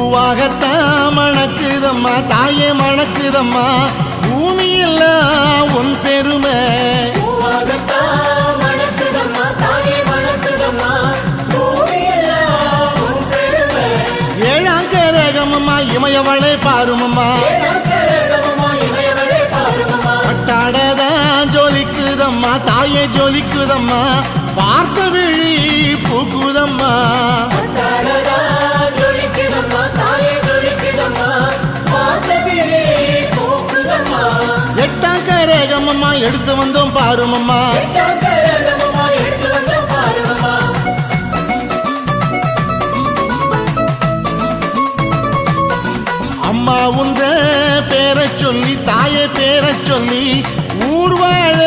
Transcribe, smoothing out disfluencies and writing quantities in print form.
பூவாகத்தான் மணக்குதம்மா தாயே மணக்குதம்மா பூமியெல்லாம் உன் பெருமை ஏழாம் கரகமம்மா இமயவளை பாருமம்மா பட்டாடதான் ஜொலிக்குதம்மா தாயே ஜொலிக்குதம்மா பார்த்த விழி பூக்குதம்மா எட்டாம் கரகமம்மா எடுத்து வந்தோம் பாருமம்மா அம்மா உந்த பேரை சொல்லி தாயே பேரை சொல்லி ஊர்வாழ